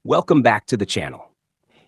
Welcome back to the channel.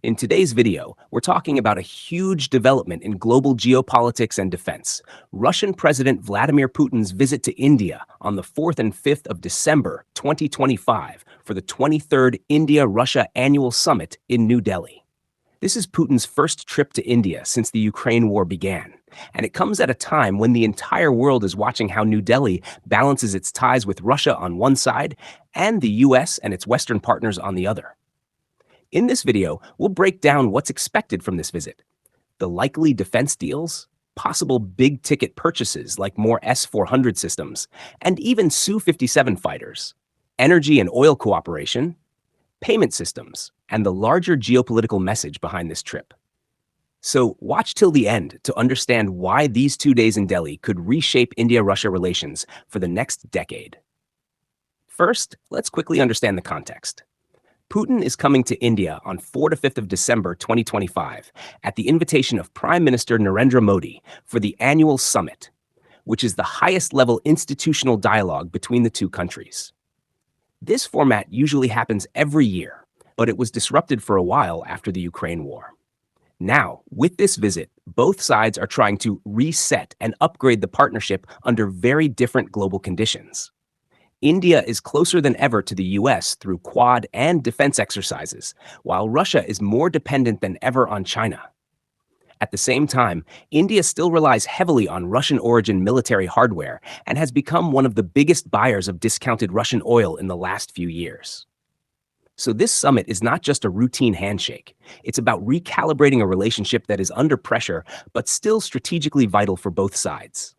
In today's video, we're talking about a huge development in global geopolitics and defense. Russian President Vladimir Putin's visit to India on the 4th and 5th of December 2025 for the 23rd India-Russia Annual Summit in New Delhi. This is Putin's first trip to India since the Ukraine war began, and it comes at a time when the entire world is watching how New Delhi balances its ties with Russia on one side and the US and its Western partners on the other. In this video, we'll break down what's expected from this visit, the likely defense deals, possible big-ticket purchases like more S-400 systems, and even Su-57 fighters, energy and oil cooperation, payment systems, and the larger geopolitical message behind this trip. So watch till the end to understand why these 2 days in Delhi could reshape India-Russia relations for the next decade. First, let's quickly understand the context. Putin is coming to India on 4 to 5th of December 2025 at the invitation of Prime Minister Narendra Modi for the annual summit, which is the highest-level institutional dialogue between the two countries. This format usually happens every year, but it was disrupted for a while after the Ukraine war. Now, with this visit, both sides are trying to reset and upgrade the partnership under very different global conditions. India is closer than ever to the US through Quad and defense exercises, while Russia is more dependent than ever on China. At the same time, India still relies heavily on Russian-origin military hardware and has become one of the biggest buyers of discounted Russian oil in the last few years. So this summit is not just a routine handshake. It's about recalibrating a relationship that is under pressure but still strategically vital for both sides.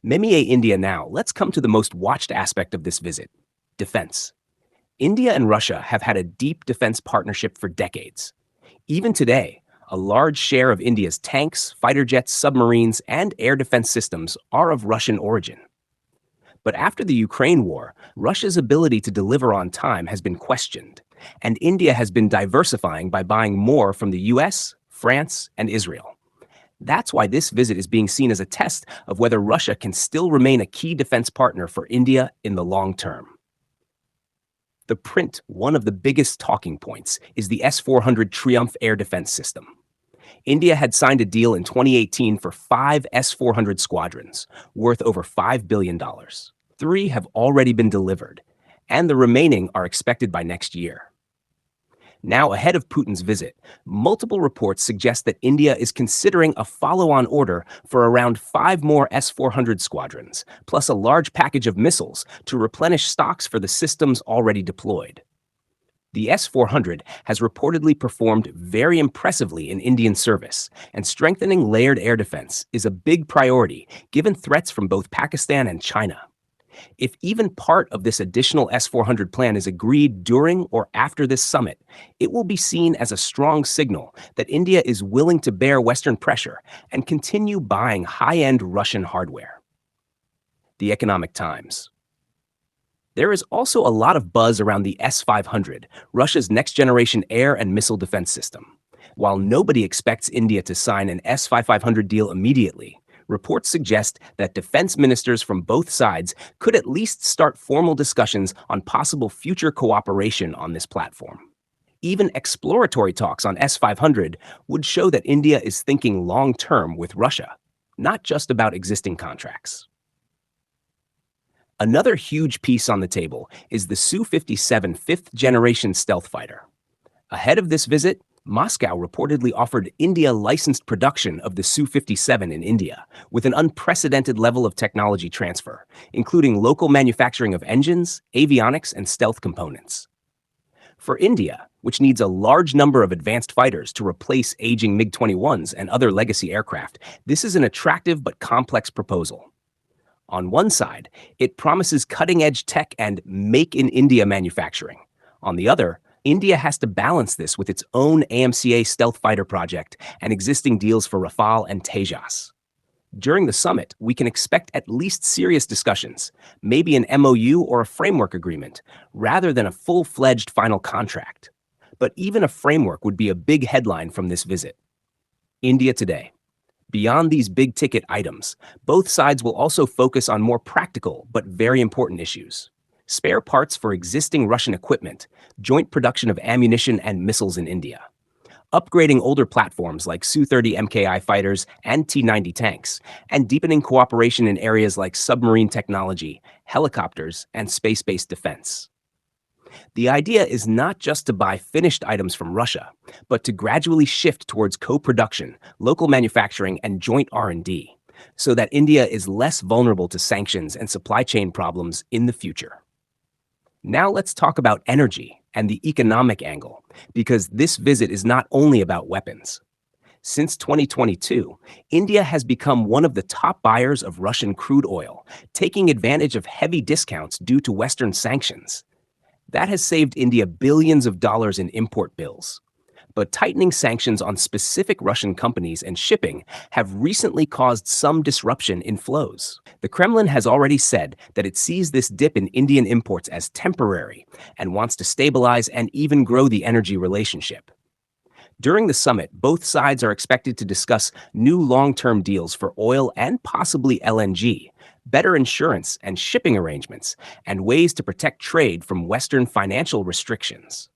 Memiye India now, let's come to the most watched aspect of this visit, defense. India and Russia have had a deep defense partnership for decades. Even today, a large share of India's tanks, fighter jets, submarines, and air defense systems are of Russian origin. But after the Ukraine war, Russia's ability to deliver on time has been questioned, and India has been diversifying by buying more from the US, France, and Israel. That's why this visit is being seen as a test of whether Russia can still remain a key defense partner for India in the long term. The print, one of the biggest talking points, is the S-400 Triumph air defense system. India had signed a deal in 2018 for 5 S-400 squadrons, worth over $5 billion. 3 have already been delivered, and the remaining are expected by next year. Now, ahead of Putin's visit, multiple reports suggest that India is considering a follow-on order for around 5 more S-400 squadrons, plus a large package of missiles to replenish stocks for the systems already deployed. The S-400 has reportedly performed very impressively in Indian service, and strengthening layered air defense is a big priority given threats from both Pakistan and China. If even part of this additional S-400 plan is agreed during or after this summit, it will be seen as a strong signal that India is willing to bear Western pressure and continue buying high-end Russian hardware. The Economic Times. There is also a lot of buzz around the S-500, Russia's next-generation air and missile defense system. While nobody expects India to sign an S-500 deal immediately, reports suggest that defense ministers from both sides could at least start formal discussions on possible future cooperation on this platform. Even exploratory talks on S-500 would show that India is thinking long-term with Russia, not just about existing contracts. Another huge piece on the table is the Su-57 fifth-generation stealth fighter. Ahead of this visit, Moscow reportedly offered India licensed production of the Su-57 in India, with an unprecedented level of technology transfer, including local manufacturing of engines, avionics, and stealth components. For India, which needs a large number of advanced fighters to replace aging MiG-21s and other legacy aircraft, this is an attractive but complex proposal. On one side, it promises cutting-edge tech and make-in-India manufacturing. On the other, India has to balance this with its own AMCA stealth fighter project and existing deals for Rafale and Tejas. During the summit, we can expect at least serious discussions, maybe an MOU or a framework agreement, rather than a full-fledged final contract. But even a framework would be a big headline from this visit. India today. Beyond these big-ticket items, both sides will also focus on more practical but very important issues. spare parts for existing Russian equipment, joint production of ammunition and missiles in India, upgrading older platforms like Su-30 MKI fighters and T-90 tanks, and deepening cooperation in areas like submarine technology, helicopters, and space-based defense. The idea is not just to buy finished items from Russia, but to gradually shift towards co-production, local manufacturing, and joint R&D, so that India is less vulnerable to sanctions and supply chain problems in the future. Now let's talk about energy and the economic angle, because this visit is not only about weapons. Since 2022, India has become one of the top buyers of Russian crude oil, taking advantage of heavy discounts due to Western sanctions. That has saved India billions of dollars in import bills. But tightening sanctions on specific Russian companies and shipping have recently caused some disruption in flows. The Kremlin has already said that it sees this dip in Indian imports as temporary and wants to stabilize and even grow the energy relationship. During the summit, both sides are expected to discuss new long-term deals for oil and possibly LNG, better insurance and shipping arrangements, and ways to protect trade from Western financial restrictions.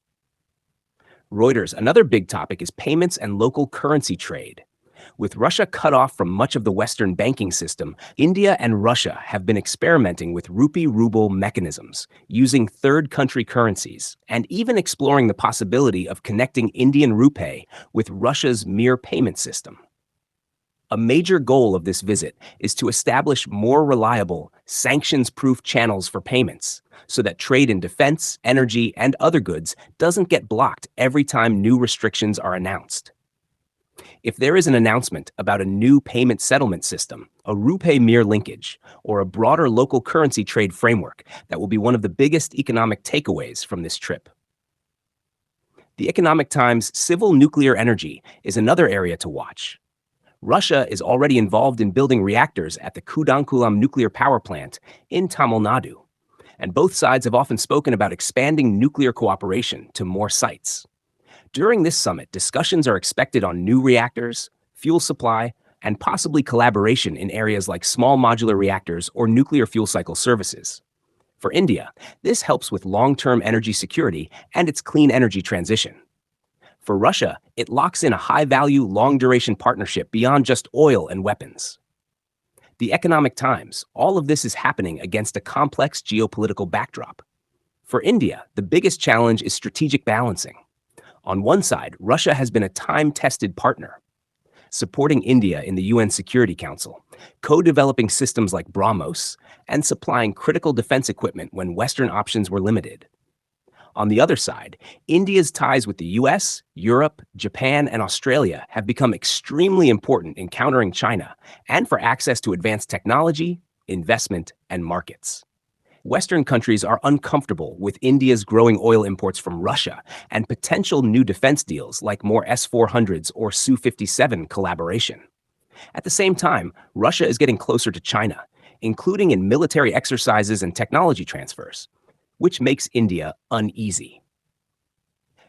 Reuters, another big topic is payments and local currency trade. With Russia cut off from much of the Western banking system, India and Russia have been experimenting with rupee-ruble mechanisms, using third-country currencies, and even exploring the possibility of connecting Indian rupee with Russia's Mir payment system. A major goal of this visit is to establish more reliable, sanctions-proof channels for payments, so that trade in defense, energy, and other goods doesn't get blocked every time new restrictions are announced. If there is an announcement about a new payment settlement system, a rupee-Mir linkage, or a broader local currency trade framework, that will be one of the biggest economic takeaways from this trip. The Economic Times' civil nuclear energy is another area to watch. Russia is already involved in building reactors at the Kudankulam nuclear power plant in Tamil Nadu, and both sides have often spoken about expanding nuclear cooperation to more sites. During this summit, discussions are expected on new reactors, fuel supply, and possibly collaboration in areas like small modular reactors or nuclear fuel cycle services. For India, this helps with long-term energy security and its clean energy transition. For Russia, it locks in a high-value, long-duration partnership beyond just oil and weapons. The Economic Times, all of this is happening against a complex geopolitical backdrop. For India, the biggest challenge is strategic balancing. On one side, Russia has been a time-tested partner, supporting India in the UN Security Council, co-developing systems like BrahMos, and supplying critical defense equipment when Western options were limited. On the other side, India's ties with the US, Europe, Japan, and Australia have become extremely important in countering China and for access to advanced technology, investment, and markets. Western countries are uncomfortable with India's growing oil imports from Russia and potential new defense deals like more S-400s or Su-57 collaboration. At the same time, Russia is getting closer to China, including in military exercises and technology transfers, which makes India uneasy.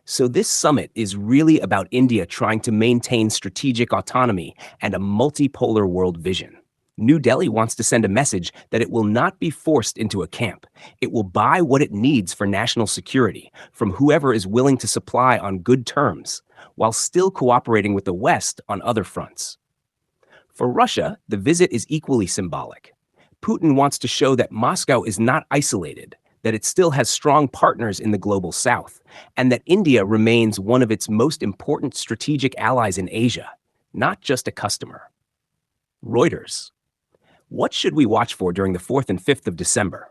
So this summit is really about India trying to maintain strategic autonomy and a multipolar world vision. New Delhi wants to send a message that it will not be forced into a camp. It will buy what it needs for national security from whoever is willing to supply on good terms, while still cooperating with the West on other fronts. For Russia, the visit is equally symbolic. Putin wants to show that Moscow is not isolated, that it still has strong partners in the global South, and that India remains one of its most important strategic allies in Asia, not just a customer. Reuters. What should we watch for during the 4th and 5th of December?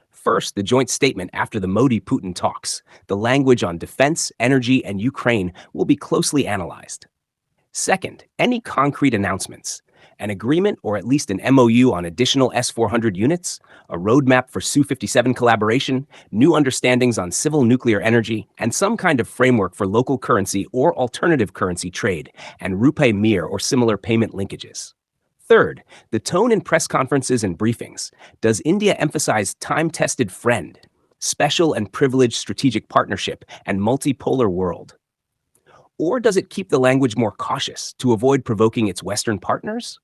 First, the joint statement after the Modi-Putin talks. The language on defense, energy, and Ukraine will be closely analyzed. Second, any concrete announcements. An agreement or at least an MOU on additional S-400 units, a roadmap for Su-57 collaboration, new understandings on civil nuclear energy, and some kind of framework for local currency or alternative currency trade, and rupee-Mir or similar payment linkages. Third, the tone in press conferences and briefings. Does India emphasize time-tested friend, special and privileged strategic partnership, and multipolar world? Or does it keep the language more cautious to avoid provoking its Western partners?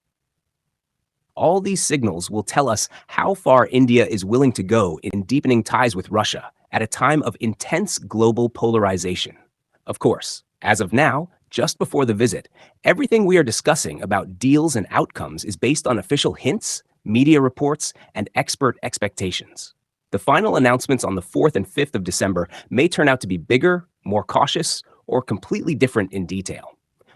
All these signals will tell us how far India is willing to go in deepening ties with Russia at a time of intense global polarization. Of course, as of now, just before the visit, everything we are discussing about deals and outcomes is based on official hints, media reports, and expert expectations. The final announcements on the 4th and 5th of December may turn out to be bigger, more cautious, or completely different in detail.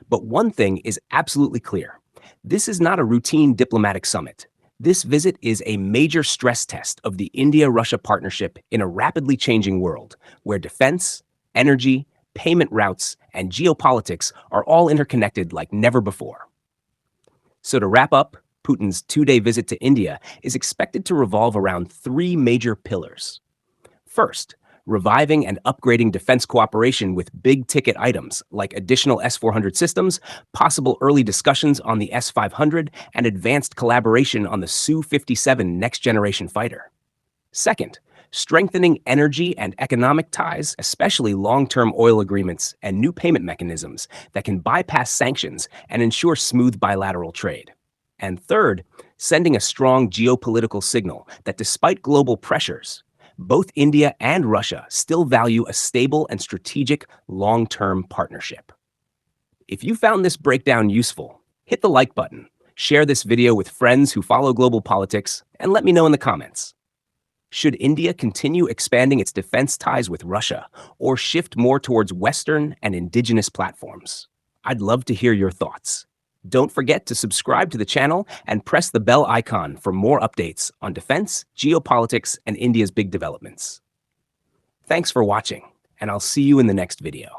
But one thing is absolutely clear. This is not a routine diplomatic summit. This visit is a major stress test of the India-Russia partnership in a rapidly changing world, where defense, energy, payment routes, and geopolitics are all interconnected like never before. So to wrap up, Putin's two-day visit to India is expected to revolve around three major pillars. First, reviving and upgrading defense cooperation with big-ticket items like additional S-400 systems, possible early discussions on the S-500, and advanced collaboration on the Su-57 next-generation fighter. Second, strengthening energy and economic ties, especially long-term oil agreements and new payment mechanisms that can bypass sanctions and ensure smooth bilateral trade. And third, sending a strong geopolitical signal that despite global pressures, both India and Russia still value a stable and strategic long-term partnership. If you found this breakdown useful, hit the like button, share this video with friends who follow global politics, and let me know in the comments. Should India continue expanding its defense ties with Russia or shift more towards Western and indigenous platforms? I'd love to hear your thoughts. Don't forget to subscribe to the channel and press the bell icon for more updates on defense, geopolitics, and India's big developments. Thanks for watching, and I'll see you in the next video.